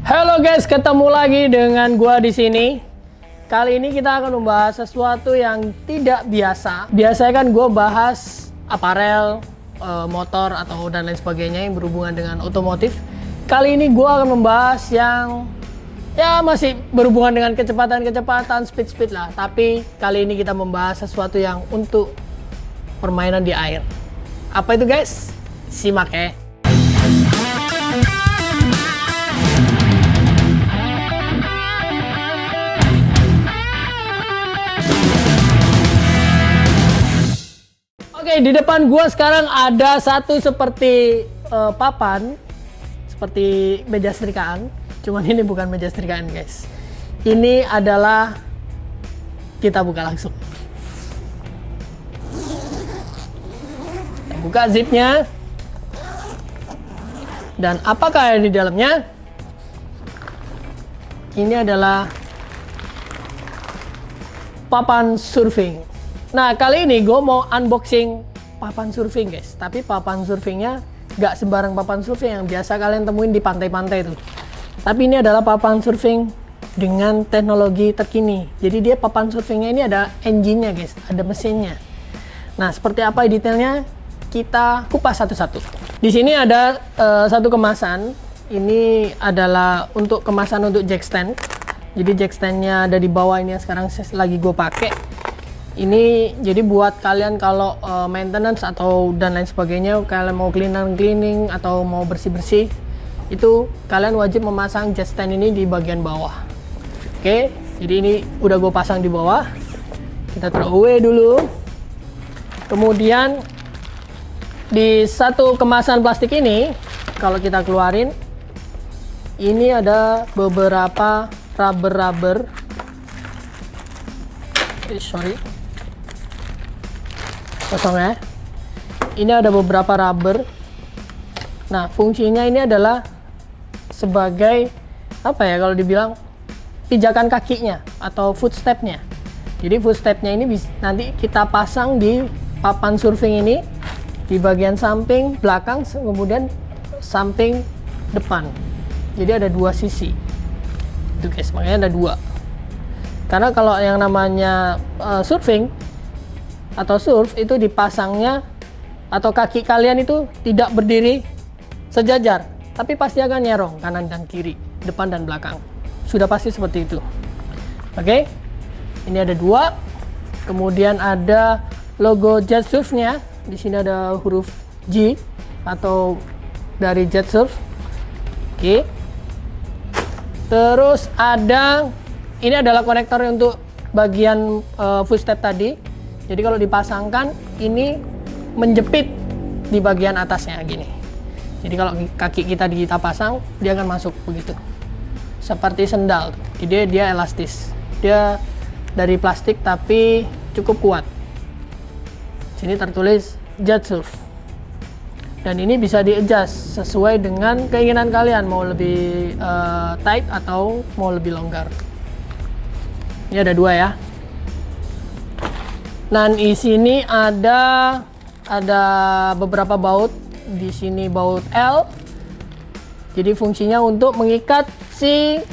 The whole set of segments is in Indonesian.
Halo guys, ketemu lagi dengan gua di sini. Kali ini kita akan membahas sesuatu yang tidak biasa. Biasanya kan gua bahas aparel, motor atau dan lain sebagainya yang berhubungan dengan otomotif. Kali ini gua akan membahas yang ya masih berhubungan dengan kecepatan, speed lah. Tapi kali ini kita membahas sesuatu yang untuk permainan di air. Apa itu guys? Simak ya. Oke, di depan gua sekarang ada satu seperti papan, seperti meja setrikaan. Cuman ini bukan meja setrikaan guys. Ini adalah, kita buka langsung. Kita buka zipnya. Dan apakah ada di dalamnya? Ini adalah papan surfing. Nah, kali ini gue mau unboxing papan surfing guys. Tapi papan surfingnya gak sembarang papan surfing yang biasa kalian temuin di pantai-pantai tuh. Tapi ini adalah papan surfing dengan teknologi terkini. Jadi dia papan surfingnya ini ada engine-nya guys, ada mesinnya. Nah, seperti apa detailnya? Kita kupas satu-satu. Di sini ada satu kemasan. Ini adalah untuk kemasan untuk jack stand. Jadi jack standnya ada di bawah ini yang sekarang lagi gue pakai. Ini jadi buat kalian kalau maintenance atau dan lain sebagainya, kalian mau cleaning atau mau bersih-bersih, itu kalian wajib memasang jet stand ini di bagian bawah. Oke, jadi ini udah gue pasang di bawah. Kita throw away dulu. Kemudian di satu kemasan plastik ini, kalau kita keluarin, ini ada beberapa rubber. Sorry. Kosong ya. Ini ada beberapa rubber. Nah, fungsinya ini adalah sebagai apa ya, kalau dibilang pijakan kakinya atau footstepnya. Jadi footstepnya ini nanti kita pasang di papan surfing ini di bagian samping belakang, kemudian samping depan. Jadi ada dua sisi. Itu guys, makanya ada dua. Karena kalau yang namanya surfing atau surf itu dipasangnya atau kaki kalian itu tidak berdiri sejajar, tapi pasti akan nyerong kanan dan kiri, depan dan belakang. Sudah pasti seperti itu. Oke, ini ada dua. Kemudian ada logo Jet Surf-nya. Di sini ada huruf G atau dari Jet Surf. Oke. Terus ada, ini adalah konektor untuk bagian footstep tadi. Jadi kalau dipasangkan, ini menjepit di bagian atasnya gini. Jadi kalau kaki kita pasang, dia akan masuk begitu. Seperti sendal. Jadi dia elastis. Dia dari plastik tapi cukup kuat. Sini tertulis Jet Surf. Dan ini bisa di-adjust sesuai dengan keinginan kalian, mau lebih tight atau mau lebih longgar. Ini ada dua ya. Nah, di sini ada beberapa baut. Di sini baut L. Jadi fungsinya untuk mengikat si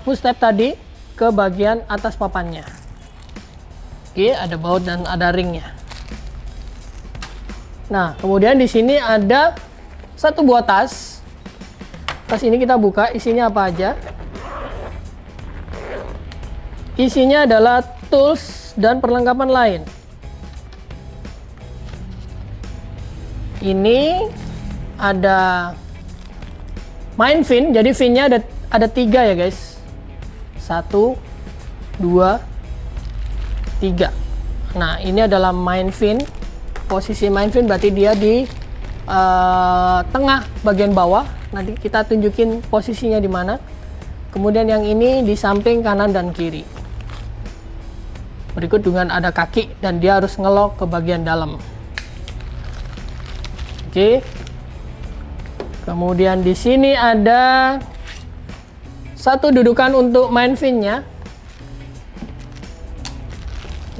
footstep tadi ke bagian atas papannya. Oke, ada baut dan ada ringnya. Nah, kemudian di sini ada satu buah tas. Tas ini kita buka, isinya apa aja? Isinya adalah tools dan perlengkapan lain. Ini ada main fin, jadi finnya ada 3 ya guys. 1, 2, 3. Nah, ini adalah main fin. Posisi main fin berarti dia di tengah bagian bawah. Nanti kita tunjukin posisinya di mana. Kemudian yang ini di samping kanan dan kiri. Berikut dengan ada kaki dan dia harus ngelok ke bagian dalam. Oke. Kemudian di sini ada satu dudukan untuk main fin-nya.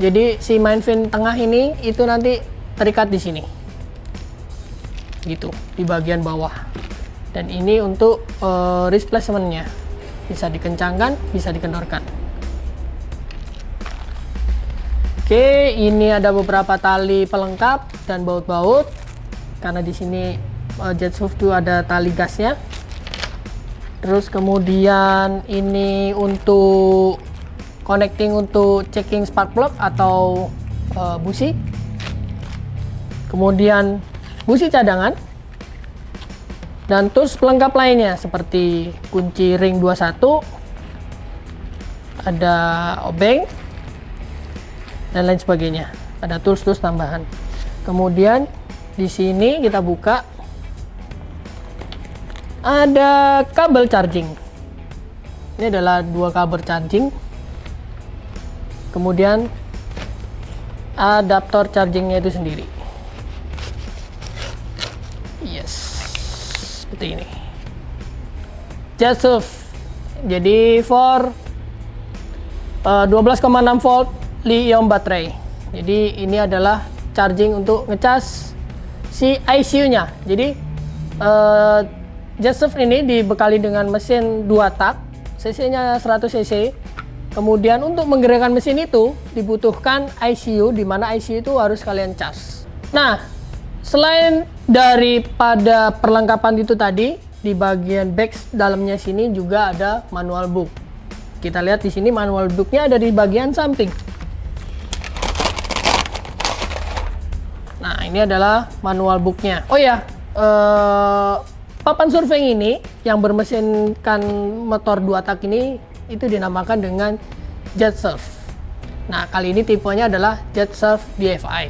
Jadi si main fin tengah ini itu nanti terikat di sini. Gitu, di bagian bawah. Dan ini untuk wrist placement-nya. Bisa dikencangkan, bisa dikendorkan. Oke, ini ada beberapa tali pelengkap dan baut-baut. Karena di sini Jetsurf itu ada tali gasnya. Terus kemudian ini untuk connecting untuk checking spark plug atau busi. Kemudian busi cadangan. Dan tools pelengkap lainnya seperti kunci ring 21, ada obeng, dan lain sebagainya. Ada tools-tools tambahan. Kemudian di sini kita buka, ada kabel charging. Ini adalah 2 kabel charging. Kemudian adaptor chargingnya itu sendiri. Yes, seperti ini. Jetsurf. Jadi for 12,6 volt li-ion baterai. Jadi ini adalah charging untuk ngecas si ICU-nya. Jadi Jetsurf ini dibekali dengan mesin 2 tak, cc-nya 100 cc. Kemudian untuk menggerakkan mesin itu dibutuhkan ICU, di mana ICU itu harus kalian cas. Nah, selain daripada perlengkapan itu tadi, di bagian back dalamnya sini juga ada manual book. Kita lihat di sini manual booknya ada di bagian samping. Nah, ini adalah manual booknya. Oh ya, papan surfing ini yang bermesinkan motor 2 tak ini itu dinamakan dengan Jetsurf. Nah, kali ini tipenya adalah Jetsurf DFI.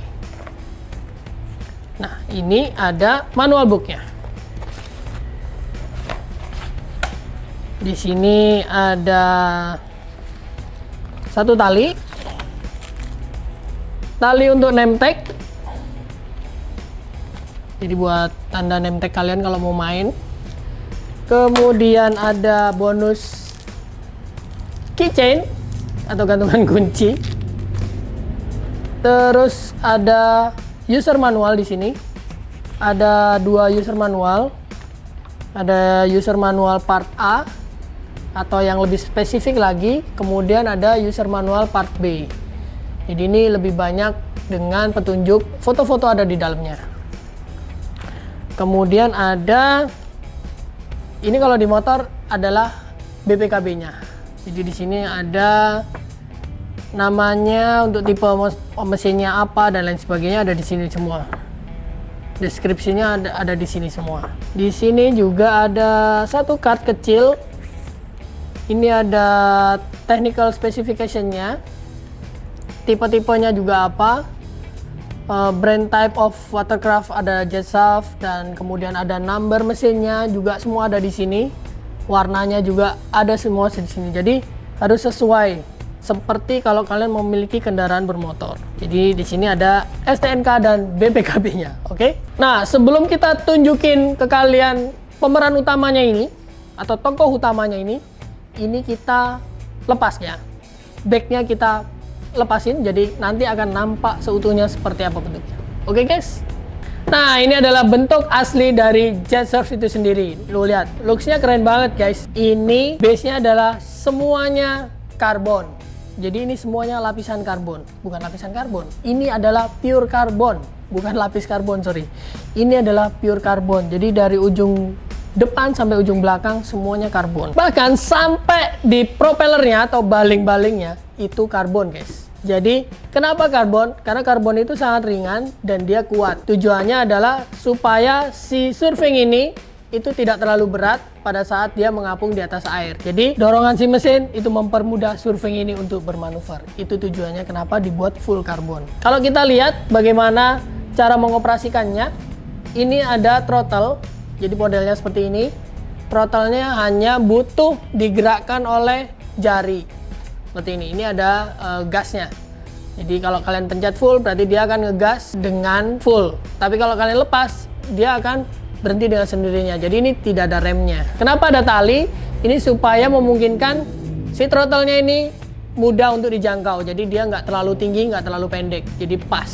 Nah, ini ada manual booknya. Di sini ada 1 tali untuk name tag. Jadi buat tanda name tag kalian kalau mau main. Kemudian ada bonus keychain atau gantungan kunci. Terus ada user manual di sini. Ada 2 user manual. Ada user manual part A atau yang lebih spesifik lagi. Kemudian ada user manual part B. Jadi ini lebih banyak dengan petunjuk foto-foto ada di dalamnya. Kemudian ada, ini kalau di motor adalah BPKB-nya. Jadi di sini ada namanya, untuk tipe mesinnya apa dan lain sebagainya ada di sini semua. Deskripsinya ada di sini semua. Di sini juga ada 1 card kecil. Ini ada technical specification-nya. Tipe-tipenya juga apa. Brand type of watercraft ada Jetsurf, dan kemudian ada number mesinnya juga semua ada di sini. Warnanya juga ada semua di sini. Jadi harus sesuai seperti kalau kalian memiliki kendaraan bermotor. Jadi di sini ada STNK dan BPKB-nya, oke? Nah, sebelum kita tunjukin ke kalian pemeran utamanya ini atau tokoh utamanya ini kita lepas ya. Backnya kita lepasin, jadi nanti akan nampak seutuhnya seperti apa bentuknya. Oke guys? Nah, ini adalah bentuk asli dari Jetsurf itu sendiri. Lo lihat, looks-nya keren banget guys. Ini base-nya adalah semuanya karbon. Jadi ini semuanya lapisan karbon. Bukan lapisan karbon, ini adalah pure karbon. Bukan lapis karbon, sorry. Ini adalah pure karbon. Jadi dari ujung depan sampai ujung belakang semuanya karbon. Bahkan sampai di propellernya atau baling-balingnya itu karbon guys. Jadi kenapa karbon? Karena karbon itu sangat ringan dan dia kuat. Tujuannya adalah supaya si surfing ini itu tidak terlalu berat pada saat dia mengapung di atas air. Jadi dorongan si mesin itu mempermudah surfing ini untuk bermanuver. Itu tujuannya kenapa dibuat full karbon. Kalau kita lihat bagaimana cara mengoperasikannya, ini ada throttle. Jadi modelnya seperti ini. Throttle-nya hanya butuh digerakkan oleh jari. Seperti ini. Ini ada gasnya. Jadi kalau kalian pencet full berarti dia akan ngegas dengan full. Tapi kalau kalian lepas, dia akan berhenti dengan sendirinya. Jadi ini tidak ada remnya. Kenapa ada tali? Ini supaya memungkinkan si throttle-nya ini mudah untuk dijangkau. Jadi dia nggak terlalu tinggi, nggak terlalu pendek. Jadi pas.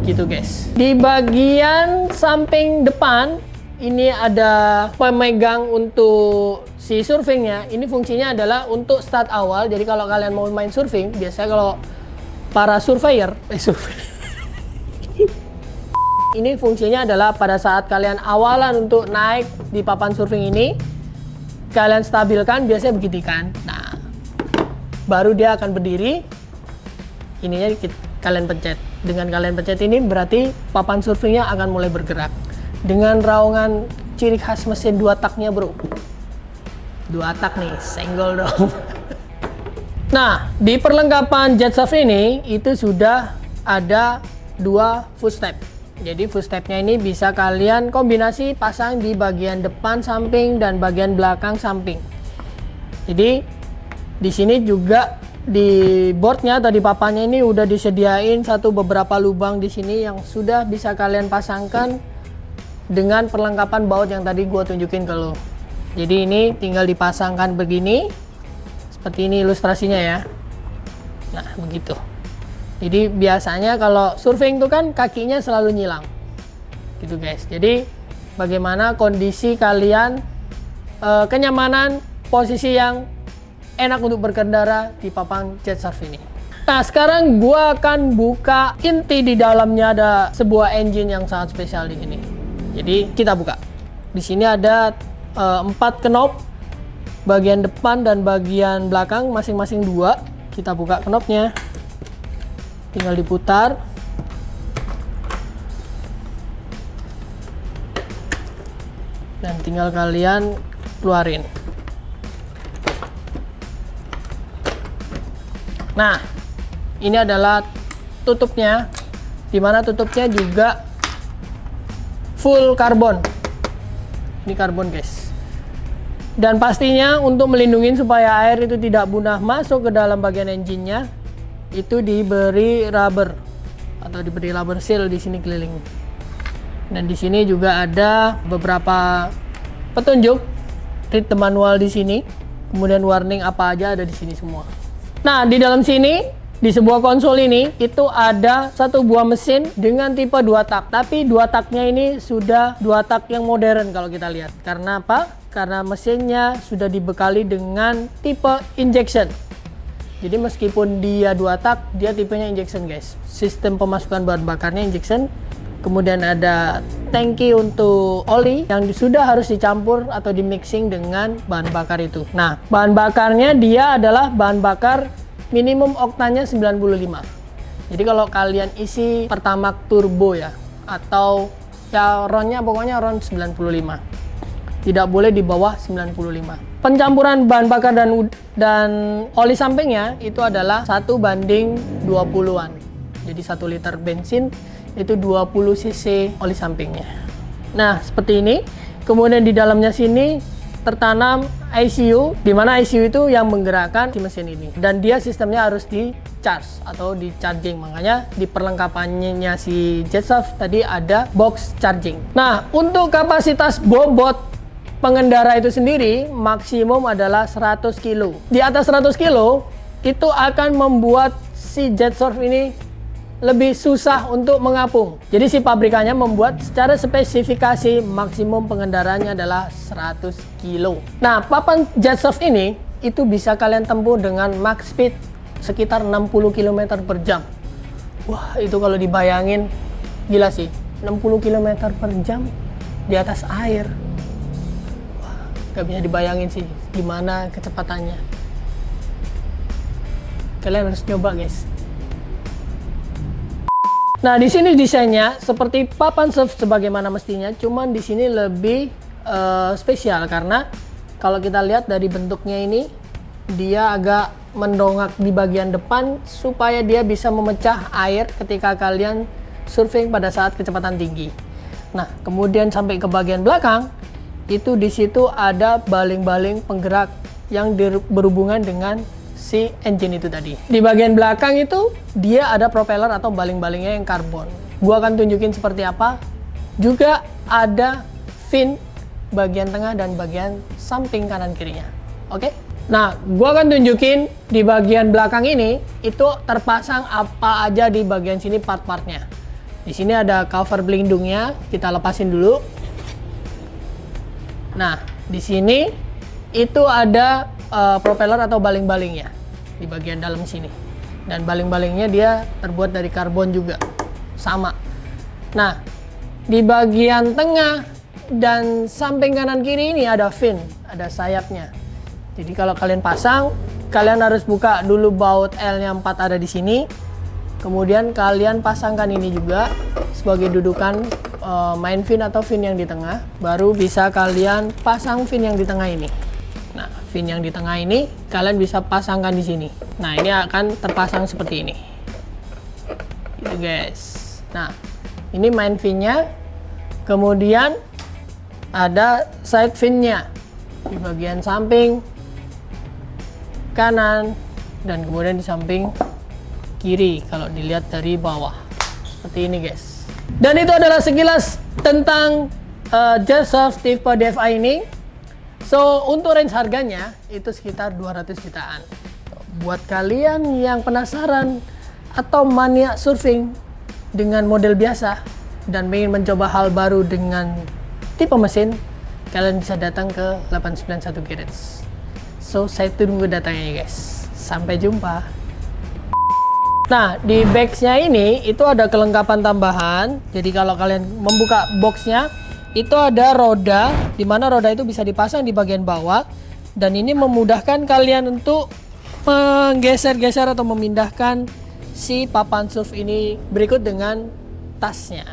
Gitu guys. Di bagian samping depan ini ada pemegang untuk si surfingnya. Ini fungsinya adalah untuk start awal. Jadi kalau kalian mau main surfing, biasanya kalau para surveyor, ini fungsinya adalah pada saat kalian awalan untuk naik di papan surfing ini, kalian stabilkan, biasanya begitu kan. Nah, baru dia akan berdiri. Ininya kalian pencet. Dengan kalian pencet ini berarti papan surfingnya akan mulai bergerak. Dengan raungan ciri khas mesin 2 taknya bro. 2 tak nih, senggol dong. Nah, di perlengkapan jet surf ini itu sudah ada 2 footstep. Jadi footstepnya ini bisa kalian kombinasi pasang di bagian depan samping dan bagian belakang samping. Jadi di sini juga di boardnya atau di papannya ini udah disediain beberapa lubang di sini yang sudah bisa kalian pasangkan dengan perlengkapan baut yang tadi gua tunjukin ke lo. Jadi ini tinggal dipasangkan begini, seperti ini ilustrasinya ya. Nah begitu. Jadi biasanya kalau surfing tuh kan kakinya selalu nyilang, gitu guys. Jadi bagaimana kondisi kalian, kenyamanan, posisi yang enak untuk berkendara di papan jet surf ini. Nah sekarang gua akan buka inti di dalamnya. Ada sebuah engine yang sangat spesial di sini. Jadi kita buka. Di sini ada 4 knob, bagian depan dan bagian belakang masing-masing 2. Kita buka knobnya, tinggal diputar. Dan tinggal kalian keluarin. Nah, ini adalah tutupnya, dimana tutupnya juga full karbon. Ini karbon guys. Dan pastinya untuk melindungi supaya air itu tidak mudah masuk ke dalam bagian engine-nya, itu diberi rubber atau diberi rubber seal di sini keliling. Dan di sini juga ada beberapa petunjuk, read the manual di sini, kemudian warning apa aja ada di sini semua. Nah, di dalam sini di sebuah konsol ini itu ada 1 buah mesin dengan tipe 2 tak, tapi 2 taknya ini sudah 2 tak yang modern kalau kita lihat. Karena apa? Karena mesinnya sudah dibekali dengan tipe injection. Jadi meskipun dia 2 tak, dia tipenya injection guys. Sistem pemasukan bahan bakarnya injection. Kemudian ada tangki untuk oli yang sudah harus dicampur atau di mixing dengan bahan bakar itu. Nah, bahan bakarnya dia adalah bahan bakar minimum oktannya 95. Jadi kalau kalian isi Pertamax turbo ya, atau ya ronnya pokoknya ron 95. Tidak boleh di bawah 95. Pencampuran bahan bakar dan oli sampingnya itu adalah 1:20-an. Jadi 1 liter bensin itu 20 cc oli sampingnya. Nah, seperti ini. Kemudian di dalamnya sini tertanam ICU, di mana ICU itu yang menggerakkan si mesin ini. Dan dia sistemnya harus di charge atau di charging. Makanya di perlengkapannya si jet surf tadi ada box charging. Nah, untuk kapasitas bobot pengendara itu sendiri maksimum adalah 100 kilo. Di atas 100 kilo itu akan membuat si jet surf ini lebih susah untuk mengapung. Jadi si pabrikannya membuat secara spesifikasi maksimum pengendaranya adalah 100 kilo. Nah, papan jet surf ini itu bisa kalian tempuh dengan max speed sekitar 60 km per jam. Wah, itu kalau dibayangin gila sih. 60 km per jam di atas air. Wah, gak bisa dibayangin sih gimana kecepatannya. Kalian harus coba guys. Nah, di sini desainnya seperti papan surf sebagaimana mestinya, cuman di sini lebih spesial karena kalau kita lihat dari bentuknya ini, dia agak mendongak di bagian depan supaya dia bisa memecah air ketika kalian surfing pada saat kecepatan tinggi. Nah, kemudian sampai ke bagian belakang, itu di situ ada baling-baling penggerak yang berhubungan dengan si engine itu tadi. Di bagian belakang itu dia ada propeller atau baling-balingnya yang karbon. Gua akan tunjukin seperti apa. Juga ada fin bagian tengah dan bagian samping kanan kirinya. Oke? Nah, gua akan tunjukin di bagian belakang ini itu terpasang apa aja di bagian sini part-partnya. Di sini ada cover pelindungnya, kita lepasin dulu. Nah, di sini itu ada propeller atau baling-balingnya di bagian dalam sini. Dan baling-balingnya dia terbuat dari karbon juga. Sama. Nah, di bagian tengah dan samping kanan kiri ini ada fin, ada sayapnya. Jadi kalau kalian pasang, kalian harus buka dulu baut L-nya 4 ada di sini. Kemudian kalian pasangkan ini juga sebagai dudukan main fin atau fin yang di tengah, baru bisa kalian pasang fin yang di tengah ini. Nah, fin yang di tengah ini kalian bisa pasangkan di sini. Nah, ini akan terpasang seperti ini. Gitu guys. Nah, ini main finnya. Kemudian ada side finnya di bagian samping kanan dan kemudian di samping kiri kalau dilihat dari bawah. Seperti ini guys. Dan itu adalah sekilas tentang Jet-Soft tipe DFI ini. So, untuk range harganya itu sekitar 200 jutaan. Buat kalian yang penasaran atau mania surfing dengan model biasa dan ingin mencoba hal baru dengan tipe mesin, kalian bisa datang ke 891 Garage. So, saya tunggu datangnya guys. Sampai jumpa. Nah, di box-nya ini itu ada kelengkapan tambahan. Jadi kalau kalian membuka box-nya, itu ada roda, di mana roda itu bisa dipasang di bagian bawah. Dan ini memudahkan kalian untuk menggeser-geser atau memindahkan si papan surf ini berikut dengan tasnya.